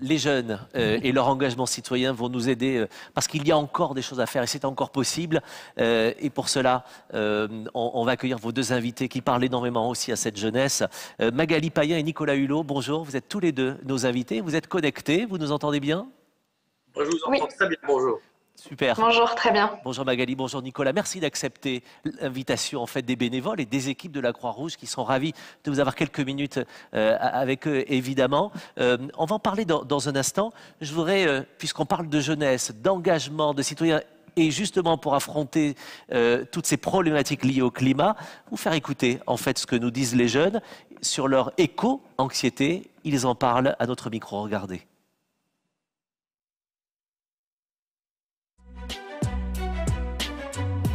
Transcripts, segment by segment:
les jeunes et leur engagement citoyen vont nous aider parce qu'il y a encore des choses à faire et c'est encore possible. Et pour cela, on va accueillir vos deux invités qui parlent énormément aussi à cette jeunesse. Magali Payen et Nicolas Hulot, bonjour. Vous êtes tous les deux nos invités. Vous êtes connectés, vous nous entendez bien? Moi, je vous entends très bien, bonjour. Super. Bonjour, très bien. Bonjour Magali, bonjour Nicolas. Merci d'accepter l'invitation en fait des bénévoles et des équipes de la Croix-Rouge qui sont ravis de vous avoir quelques minutes avec eux évidemment. On va en parler dans un instant. Je voudrais, puisqu'on parle de jeunesse, d'engagement, de citoyens et justement pour affronter toutes ces problématiques liées au climat, vous faire écouter en fait ce que nous disent les jeunes sur leur éco-anxiété. Ils en parlent à notre micro, regardez.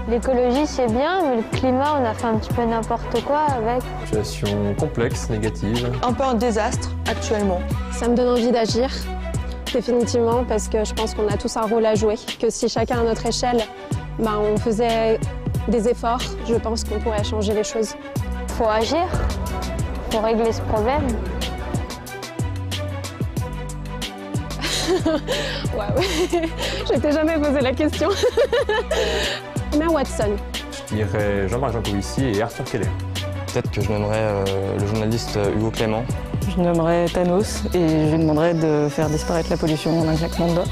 L'écologie c'est bien, mais le climat on a fait un petit peu n'importe quoi avec. Situation complexe, négative. Un peu un désastre actuellement. Ça me donne envie d'agir, définitivement, parce que je pense qu'on a tous un rôle à jouer. Que si chacun à notre échelle, on faisait des efforts, je pense qu'on pourrait changer les choses. Faut agir, faut régler ce problème. Ouais. Je t'ai jamais posé la question. Emma Watson. Je dirais Jean-Marc Jancovici et Arthur Keller. Peut-être que je nommerais le journaliste Hugo Clément. Je nommerais Thanos et je lui demanderais de faire disparaître la pollution en un claquement de doigts.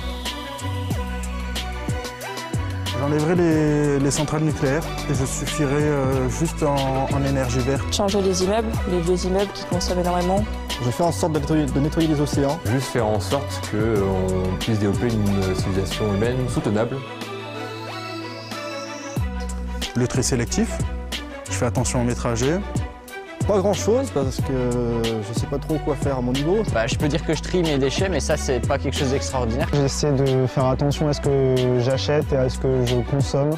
J'enlèverais les centrales nucléaires et je suffirais juste en énergie verte. Changer les immeubles, les vieux immeubles qui consomment énormément. Je fais en sorte de nettoyer les océans. Juste faire en sorte qu'on puisse développer une civilisation humaine soutenable. Le tri sélectif, je fais attention à mes trajets. Pas grand chose parce que je sais pas trop quoi faire à mon niveau. Je peux dire que je trie mes déchets, mais ça c'est pas quelque chose d'extraordinaire. J'essaie de faire attention à ce que j'achète et à ce que je consomme.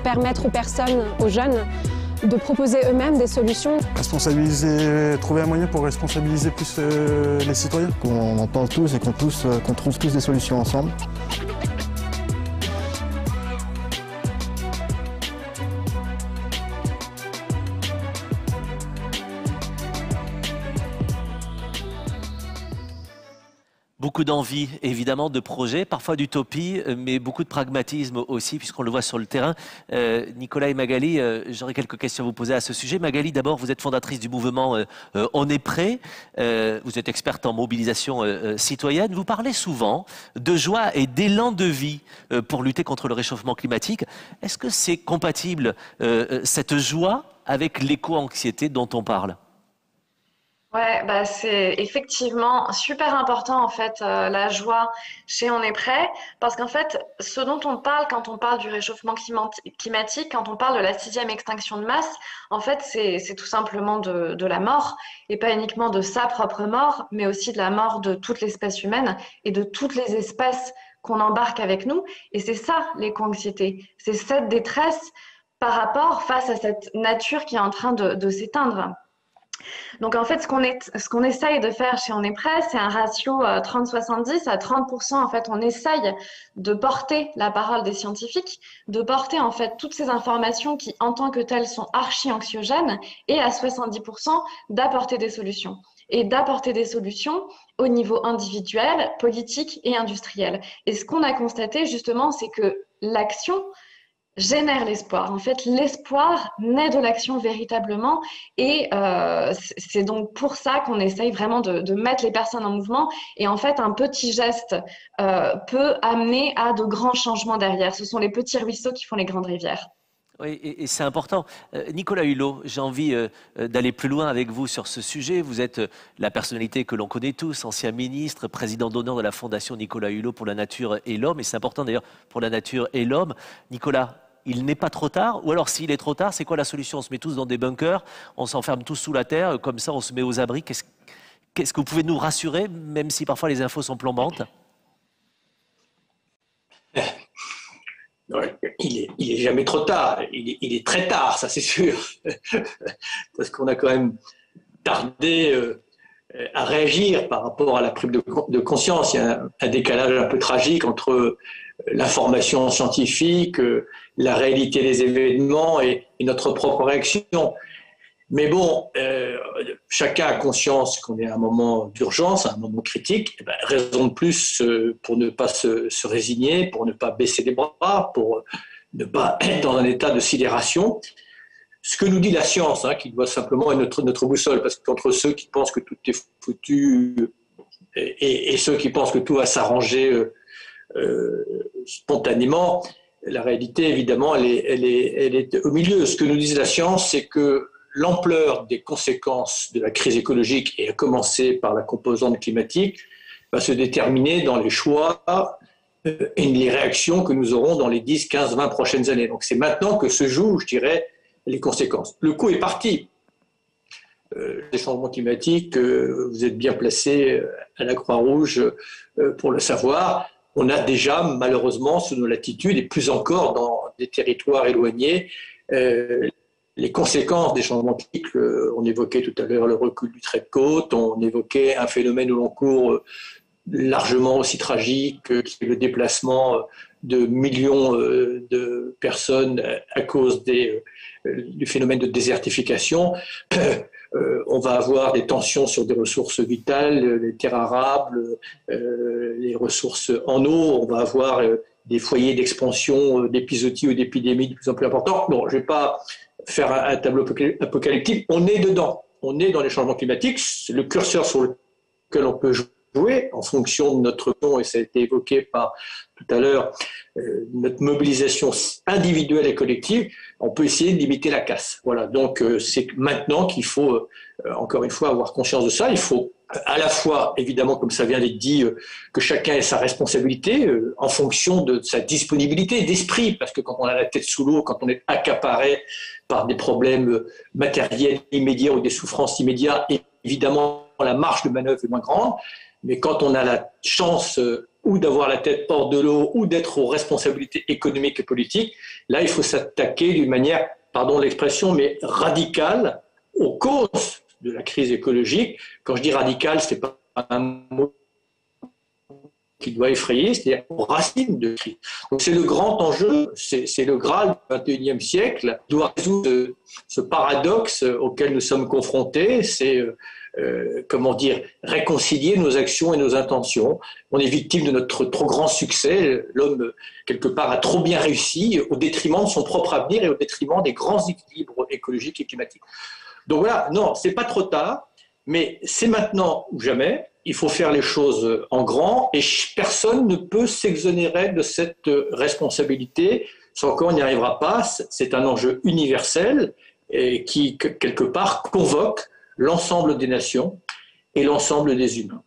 Permettre aux personnes, aux jeunes, de proposer eux-mêmes des solutions. Responsabiliser, trouver un moyen pour responsabiliser plus les citoyens. Qu'on en parle tous et qu'on trouve tous des solutions ensemble. Beaucoup d'envie, évidemment, de projets, parfois d'utopie, mais beaucoup de pragmatisme aussi, puisqu'on le voit sur le terrain. Nicolas et Magali, j'aurais quelques questions à vous poser à ce sujet. Magali, d'abord, vous êtes fondatrice du mouvement On est prêt. Vous êtes experte en mobilisation citoyenne. Vous parlez souvent de joie et d'élan de vie pour lutter contre le réchauffement climatique. Est-ce que c'est compatible, cette joie, avec l'éco-anxiété dont on parle ? Ouais, c'est effectivement super important en fait la joie chez On est prêt parce qu'en fait ce dont on parle quand on parle du réchauffement climatique, quand on parle de la 6e extinction de masse, en fait c'est tout simplement de la mort et pas uniquement de sa propre mort, mais aussi de la mort de toute l'espèce humaine et de toutes les espèces qu'on embarque avec nous. Et c'est ça l'éco-anxiété, c'est cette détresse par rapport face à cette nature qui est en train de s'éteindre. Donc en fait, ce qu'on essaye de faire chez On est prêt, c'est un ratio 30-70 à 30%. En fait, on essaye de porter la parole des scientifiques, de porter en fait toutes ces informations qui, en tant que telles, sont archi-anxiogènes, et à 70% d'apporter des solutions. Et d'apporter des solutions au niveau individuel, politique et industriel. Et ce qu'on a constaté justement, c'est que l'action génère l'espoir. En fait, l'espoir naît de l'action véritablement et c'est donc pour ça qu'on essaye vraiment de mettre les personnes en mouvement et en fait, un petit geste peut amener à de grands changements derrière. Ce sont les petits ruisseaux qui font les grandes rivières. Oui, et c'est important. Nicolas Hulot, j'ai envie d'aller plus loin avec vous sur ce sujet. Vous êtes la personnalité que l'on connaît tous, ancien ministre, président d'honneur de la Fondation Nicolas Hulot pour la nature et l'homme. Et c'est important d'ailleurs pour la nature et l'homme. Nicolas, il n'est pas trop tard? Ou alors s'il est trop tard, c'est quoi la solution? On se met tous dans des bunkers, on s'enferme tous sous la terre, comme ça on se met aux abris. Qu'est-ce que vous pouvez nous rassurer, même si parfois les infos sont plombantes? Non, il est jamais trop tard, il est très tard, ça c'est sûr, parce qu'on a quand même tardé à réagir par rapport à la prise de conscience. Il y a un décalage un peu tragique entre l'information scientifique, la réalité des événements et notre propre réaction. Mais bon, chacun a conscience qu'on est à un moment d'urgence, à un moment critique. Raison de plus pour ne pas se résigner, pour ne pas baisser les bras, pour ne pas être dans un état de sidération. Ce que nous dit la science, qui doit simplement être notre boussole, parce qu'entre ceux qui pensent que tout est foutu et ceux qui pensent que tout va s'arranger spontanément, la réalité, évidemment, elle est au milieu. Ce que nous dit la science, c'est que l'ampleur des conséquences de la crise écologique, et à commencer par la composante climatique, va se déterminer dans les choix et les réactions que nous aurons dans les 10, 15, 20 prochaines années. Donc c'est maintenant que se jouent, je dirais, les conséquences. Le coup est parti. Les changements climatiques, vous êtes bien placé à la Croix-Rouge pour le savoir. On a déjà, malheureusement, sous nos latitudes, et plus encore dans des territoires éloignés, les conséquences des changements climatiques. On évoquait tout à l'heure le recul du trait de côte, on évoquait un phénomène au long cours largement aussi tragique, qui est le déplacement de millions de personnes à cause du phénomène de désertification. On va avoir des tensions sur des ressources vitales, les terres arables, les ressources en eau. On va avoir des foyers d'expansion, d'épizootie ou d'épidémies de plus en plus importants. Bon, je ne vais pas faire un tableau apocalyptique. On est dedans. On est dans les changements climatiques. C'est le curseur sur lequel on peut jouer en fonction de notre nom, et ça a été évoqué par tout à l'heure, notre mobilisation individuelle et collective. On peut essayer de limiter la casse. Voilà. Donc, c'est maintenant qu'il faut, encore une fois, avoir conscience de ça. Il faut à la fois, évidemment, comme ça vient d'être dit, que chacun ait sa responsabilité en fonction de sa disponibilité d'esprit, parce que quand on a la tête sous l'eau, quand on est accaparé par des problèmes matériels immédiats ou des souffrances immédiates, évidemment, la marge de manœuvre est moins grande. Mais quand on a la chance ou d'avoir la tête hors de l'eau ou d'être aux responsabilités économiques et politiques, là, il faut s'attaquer d'une manière, pardon l'expression, mais radicale aux causes de la crise écologique. Quand je dis radical, ce n'est pas un mot qui doit effrayer, c'est-à-dire aux racines de crise. Donc c'est le grand enjeu, c'est le Graal du XXIe siècle, doit résoudre ce paradoxe auquel nous sommes confrontés, c'est comment dire, réconcilier nos actions et nos intentions. On est victime de notre trop grand succès. L'homme, quelque part, a trop bien réussi au détriment de son propre avenir et au détriment des grands équilibres écologiques et climatiques. Donc voilà, non, c'est pas trop tard, mais c'est maintenant ou jamais. Il faut faire les choses en grand et personne ne peut s'exonérer de cette responsabilité. Sans quoi on n'y arrivera pas. C'est un enjeu universel et qui, quelque part, convoque l'ensemble des nations et l'ensemble des humains.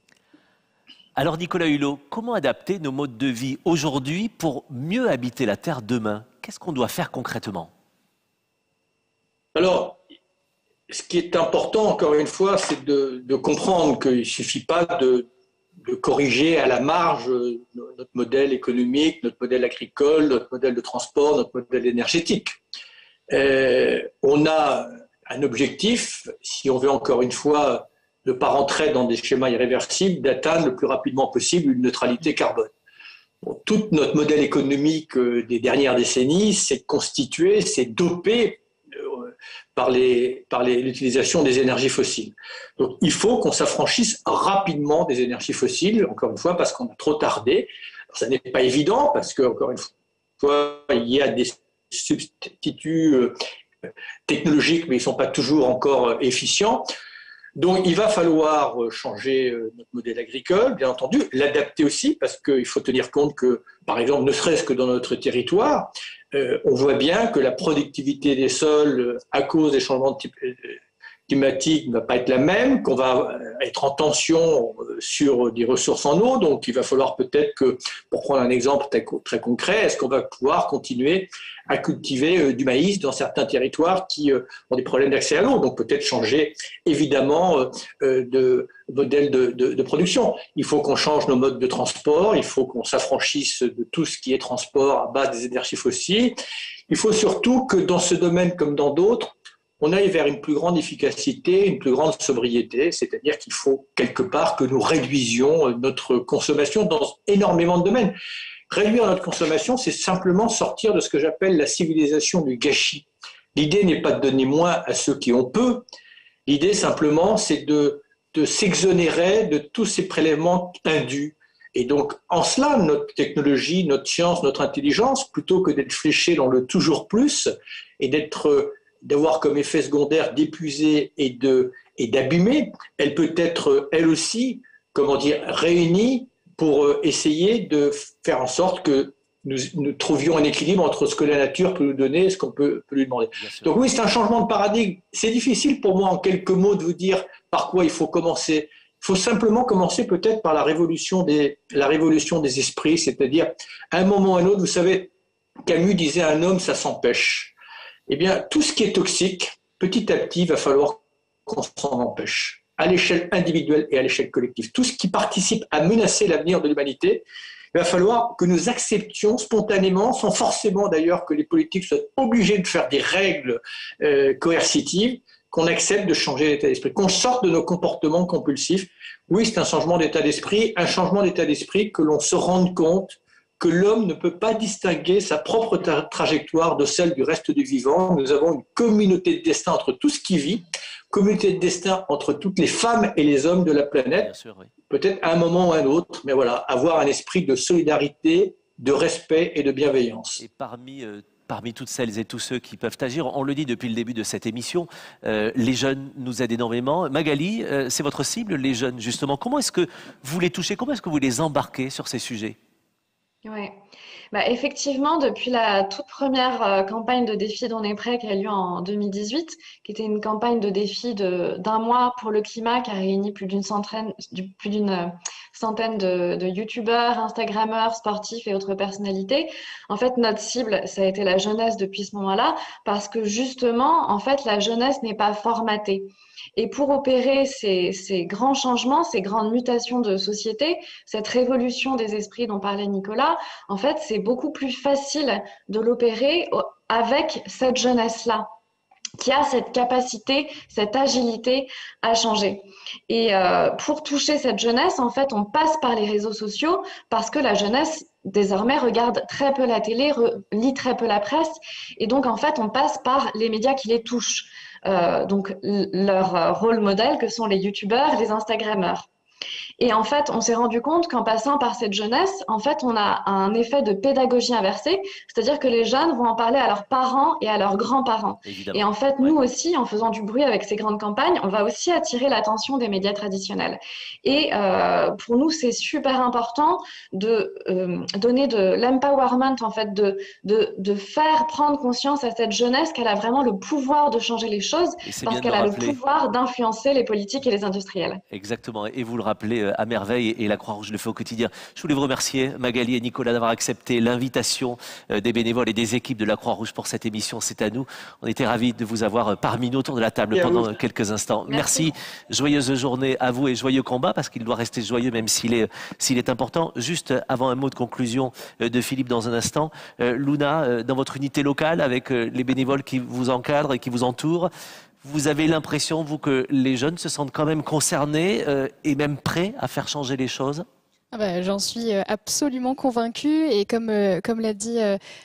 Alors Nicolas Hulot, comment adapter nos modes de vie aujourd'hui pour mieux habiter la Terre demain? Qu'est-ce qu'on doit faire concrètement? Alors, ce qui est important, encore une fois, c'est de comprendre qu'il ne suffit pas de corriger à la marge notre modèle économique, notre modèle agricole, notre modèle de transport, notre modèle énergétique. On a un objectif, si on veut encore une fois ne pas rentrer dans des schémas irréversibles, d'atteindre le plus rapidement possible une neutralité carbone. Bon, tout notre modèle économique des dernières décennies s'est constitué, s'est dopé par l'utilisation des énergies fossiles. Donc il faut qu'on s'affranchisse rapidement des énergies fossiles, encore une fois, parce qu'on a trop tardé. Alors, ça n'est pas évident, parce que, encore une fois, il y a des substituts technologiques, mais ils ne sont pas toujours encore efficients. Donc, il va falloir changer notre modèle agricole, bien entendu, l'adapter aussi, parce qu'il faut tenir compte que, par exemple, ne serait-ce que dans notre territoire, on voit bien que la productivité des sols, à cause des changements climatique ne va pas être la même, qu'on va être en tension sur des ressources en eau. Donc, il va falloir peut-être que, pour prendre un exemple très concret, est-ce qu'on va pouvoir continuer à cultiver du maïs dans certains territoires qui ont des problèmes d'accès à l'eau? Donc, peut-être changer, évidemment, de modèle de production. Il faut qu'on change nos modes de transport, il faut qu'on s'affranchisse de tout ce qui est transport à base des énergies fossiles. Il faut surtout que, dans ce domaine comme dans d'autres, on aille vers une plus grande efficacité, une plus grande sobriété, c'est-à-dire qu'il faut quelque part que nous réduisions notre consommation dans énormément de domaines. Réduire notre consommation, c'est simplement sortir de ce que j'appelle la civilisation du gâchis. L'idée n'est pas de donner moins à ceux qui ont peu. L'idée, simplement, c'est de s'exonérer de tous ces prélèvements indus. Et donc, en cela, notre technologie, notre science, notre intelligence, plutôt que d'être fléchée dans le toujours plus et d'avoir comme effet secondaire d'épuiser et d'abîmer, elle peut être, elle aussi, réunie pour essayer de faire en sorte que nous trouvions un équilibre entre ce que la nature peut nous donner et ce qu'on peut lui demander. Donc oui, c'est un changement de paradigme. C'est difficile pour moi en quelques mots de vous dire par quoi il faut commencer. Il faut simplement commencer peut-être par la révolution des esprits, c'est-à-dire à un moment ou à un autre, vous savez, Camus disait « un homme, ça s'empêche ». Eh bien, tout ce qui est toxique, petit à petit, il va falloir qu'on s'en empêche, à l'échelle individuelle et à l'échelle collective. Tout ce qui participe à menacer l'avenir de l'humanité, il va falloir que nous acceptions spontanément, sans forcément d'ailleurs que les politiques soient obligés de faire des règles coercitives, qu'on accepte de changer l'état d'esprit, qu'on sorte de nos comportements compulsifs. Oui, c'est un changement d'état d'esprit, que l'on se rende compte que l'homme ne peut pas distinguer sa propre trajectoire de celle du reste du vivant. Nous avons une communauté de destin entre tout ce qui vit, communauté de destin entre toutes les femmes et les hommes de la planète. Bien sûr, oui. Peut-être à un moment ou à un autre, mais voilà, avoir un esprit de solidarité, de respect et de bienveillance. Et parmi toutes celles et tous ceux qui peuvent agir, on le dit depuis le début de cette émission, les jeunes nous aident énormément. Magali, c'est votre cible, les jeunes, justement. Comment est-ce que vous les touchez? Comment est-ce que vous les embarquez sur ces sujets? Oui, effectivement, depuis la toute première campagne de défi d'On est prêt qui a lieu en 2018, qui était une campagne de défi d'un mois pour le climat qui a réuni plus d'une centaine de youtubeurs, instagrammeurs, sportifs et autres personnalités. En fait, notre cible, ça a été la jeunesse depuis ce moment-là, parce que justement, en fait, la jeunesse n'est pas formatée. Et pour opérer ces grands changements, ces grandes mutations de société, cette révolution des esprits dont parlait Nicolas, en fait, c'est beaucoup plus facile de l'opérer avec cette jeunesse-là, qui a cette capacité, cette agilité à changer. Et pour toucher cette jeunesse, en fait, on passe par les réseaux sociaux parce que la jeunesse, désormais, regarde très peu la télé, lit très peu la presse. Et donc, en fait, on passe par les médias qui les touchent. Donc, leur rôle modèle que sont les youtubeurs, les instagrammeurs. Et en fait, on s'est rendu compte qu'en passant par cette jeunesse, en fait, on a un effet de pédagogie inversée, c'est-à-dire que les jeunes vont en parler à leurs parents et à leurs grands-parents. Et en fait, nous aussi, en faisant du bruit avec ces grandes campagnes, on va aussi attirer l'attention des médias traditionnels. Et pour nous, c'est super important de donner de l'empowerment, en fait, de faire prendre conscience à cette jeunesse qu'elle a vraiment le pouvoir de changer les choses, parce qu'elle a le pouvoir d'influencer les politiques et les industriels. Exactement, et vous le rappelez à merveille, et la Croix-Rouge le fait au quotidien. Je voulais vous remercier, Magali et Nicolas, d'avoir accepté l'invitation des bénévoles et des équipes de la Croix-Rouge pour cette émission. C'est à nous. On était ravis de vous avoir parmi nous autour de la table pendant quelques instants. Merci. Joyeuse journée à vous et joyeux combat, parce qu'il doit rester joyeux même s'il est important. Juste avant un mot de conclusion de Philippe dans un instant, Luna, dans votre unité locale, avec les bénévoles qui vous encadrent et qui vous entourent, vous avez l'impression, vous, que les jeunes se sentent quand même concernés et même prêts à faire changer les choses? J'en suis absolument convaincue, et comme l'a dit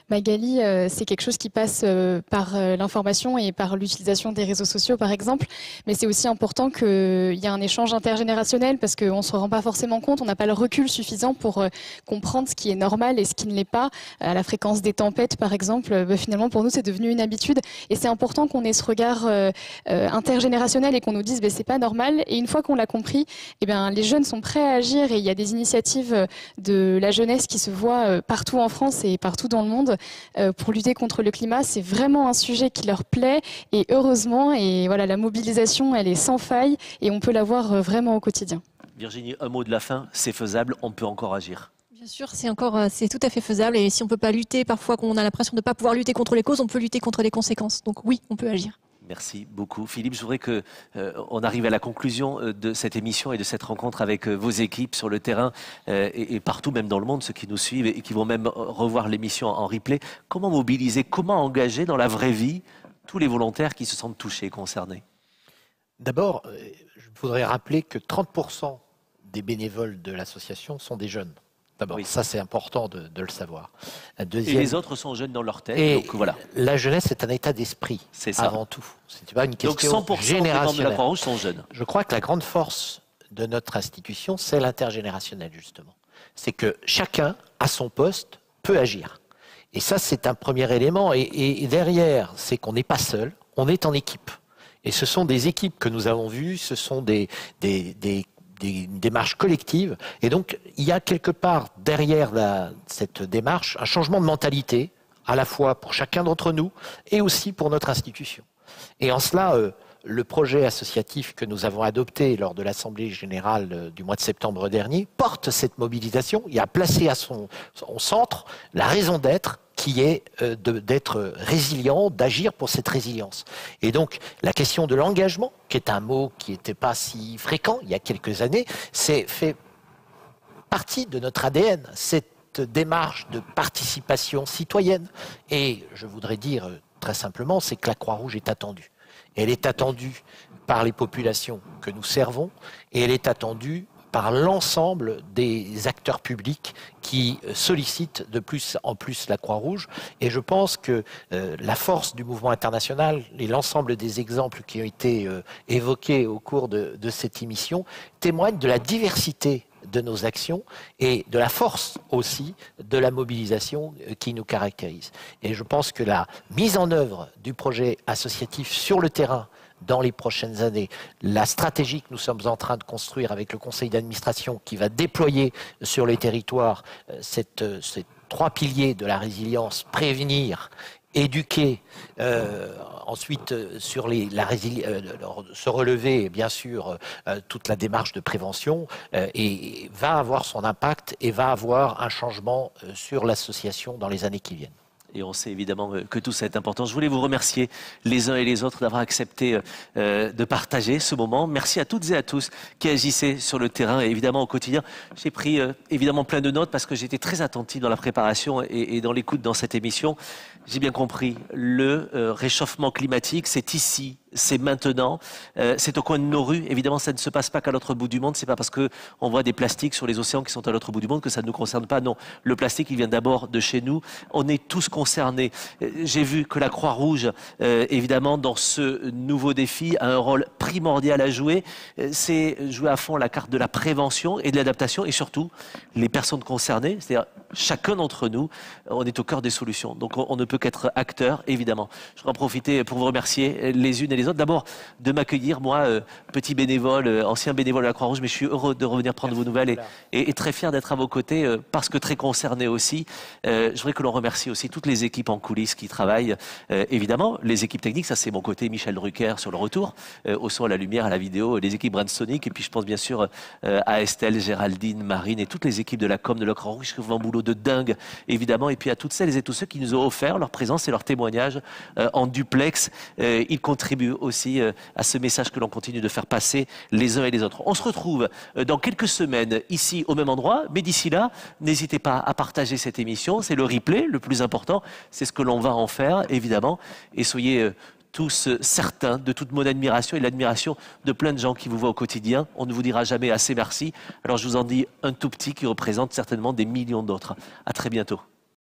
Magali, c'est quelque chose qui passe par l'information et par l'utilisation des réseaux sociaux, par exemple. Mais c'est aussi important qu'il y ait un échange intergénérationnel, parce qu'on ne se rend pas forcément compte, on n'a pas le recul suffisant pour comprendre ce qui est normal et ce qui ne l'est pas. À la fréquence des tempêtes, par exemple, finalement pour nous c'est devenu une habitude, et c'est important qu'on ait ce regard intergénérationnel et qu'on nous dise c'est pas normal. Et une fois qu'on l'a compris, les jeunes sont prêts à agir, et il y a des initiatives de la jeunesse qui se voient partout en France et partout dans le monde pour lutter contre le climat. C'est vraiment un sujet qui leur plaît, et heureusement, et voilà, la mobilisation elle est sans faille, et on peut la voir vraiment au quotidien. Virginie, un mot de la fin, c'est faisable, on peut encore agir. Bien sûr, c'est tout à fait faisable, et si on ne peut pas lutter, parfois qu'on a l'impression de ne pas pouvoir lutter contre les causes, on peut lutter contre les conséquences. Donc oui, on peut agir. Merci beaucoup. Philippe, je voudrais qu'on arrive à la conclusion de cette émission et de cette rencontre avec vos équipes sur le terrain et partout, même dans le monde, ceux qui nous suivent et qui vont même revoir l'émission en replay. Comment mobiliser, comment engager dans la vraie vie tous les volontaires qui se sentent touchés, concernés? D'abord, je voudrais rappeler que 30% des bénévoles de l'association sont des jeunes. D'abord, ça c'est important de le savoir. Deuxième, et les autres sont jeunes dans leur tête. Et donc voilà. La jeunesse est un état d'esprit, avant tout. C'est pas une question donc 100% générationnelle. de la Croix-Rouge sont jeunes. Je crois que la grande force de notre institution, c'est l'intergénérationnel justement. C'est que chacun, à son poste, peut agir. Et ça, c'est un premier élément. Et derrière, c'est qu'on n'est pas seul, on est en équipe. Et ce sont des équipes que nous avons vues, ce sont des démarches collectives. Et donc, il y a quelque part derrière cette démarche un changement de mentalité, à la fois pour chacun d'entre nous et aussi pour notre institution. Et en cela, le projet associatif que nous avons adopté lors de l'Assemblée générale du mois de septembre dernier porte cette mobilisation. Il a placé à son centre la raison d'être qui est d'être résilient, d'agir pour cette résilience. Et donc, la question de l'engagement, qui est un mot qui n'était pas si fréquent il y a quelques années, fait partie de notre ADN, cette démarche de participation citoyenne. Et je voudrais dire très simplement, c'est que la Croix-Rouge est attendue. Elle est attendue par les populations que nous servons et elle est attendue par l'ensemble des acteurs publics qui sollicitent de plus en plus la Croix-Rouge. Et je pense que la force du mouvement international et l'ensemble des exemples qui ont été évoqués au cours de cette émission témoignent de la diversité de nos actions et de la force aussi de la mobilisation qui nous caractérise. Et je pense que la mise en œuvre du projet associatif sur le terrain dans les prochaines années, la stratégie que nous sommes en train de construire avec le conseil d'administration qui va déployer sur les territoires ces 3 piliers de la résilience, prévenir, éduquer, ensuite sur se relever, bien sûr, toute la démarche de prévention, et va avoir son impact et va avoir un changement sur l'association dans les années qui viennent. Et on sait évidemment que tout ça est important. Je voulais vous remercier les uns et les autres d'avoir accepté de partager ce moment. Merci à toutes et à tous qui agissaient sur le terrain et évidemment au quotidien. J'ai pris évidemment plein de notes parce que j'étais très attentif dans la préparation et dans l'écoute dans cette émission. J'ai bien compris, le réchauffement climatique, c'est ici, c'est maintenant, c'est au coin de nos rues. Évidemment, ça ne se passe pas qu'à l'autre bout du monde. C'est pas parce qu'on voit des plastiques sur les océans qui sont à l'autre bout du monde que ça ne nous concerne pas. Non, le plastique, il vient d'abord de chez nous. On est tous concernés. J'ai vu que la Croix-Rouge, évidemment, dans ce nouveau défi, a un rôle primordial à jouer. C'est jouer à fond la carte de la prévention et de l'adaptation et surtout les personnes concernées, c'est-à-dire chacun d'entre nous, on est au cœur des solutions. Donc on ne peut qu'être acteur, évidemment. Je voudrais en profiter pour vous remercier les unes et les autres. D'abord, de m'accueillir, moi, petit bénévole, ancien bénévole de la Croix-Rouge, mais je suis heureux de revenir prendre vos nouvelles et très fier d'être à vos côtés, parce que très concerné aussi. Je voudrais que l'on remercie aussi toutes les équipes en coulisses qui travaillent. Évidemment, les équipes techniques, ça c'est mon côté Michel Drucker sur le retour, au son, à la lumière, à la vidéo, les équipes Brandsonic, et puis je pense bien sûr à Estelle, Géraldine, Marine et toutes les équipes de la com de la Croix-Rouge qui font un boulot de dingue, évidemment, et puis à toutes celles et tous ceux qui nous ont offert leur présence et leur témoignage en duplex. Ils contribuent aussi à ce message que l'on continue de faire passer les uns et les autres. On se retrouve dans quelques semaines ici au même endroit, mais d'ici là, n'hésitez pas à partager cette émission. C'est le replay, le plus important, c'est ce que l'on va en faire, évidemment, et soyez tous certains de toute mon admiration et l'admiration de plein de gens qui vous voient au quotidien. On ne vous dira jamais assez merci. Alors je vous en dis un tout petit qui représente certainement des millions d'autres. À très bientôt.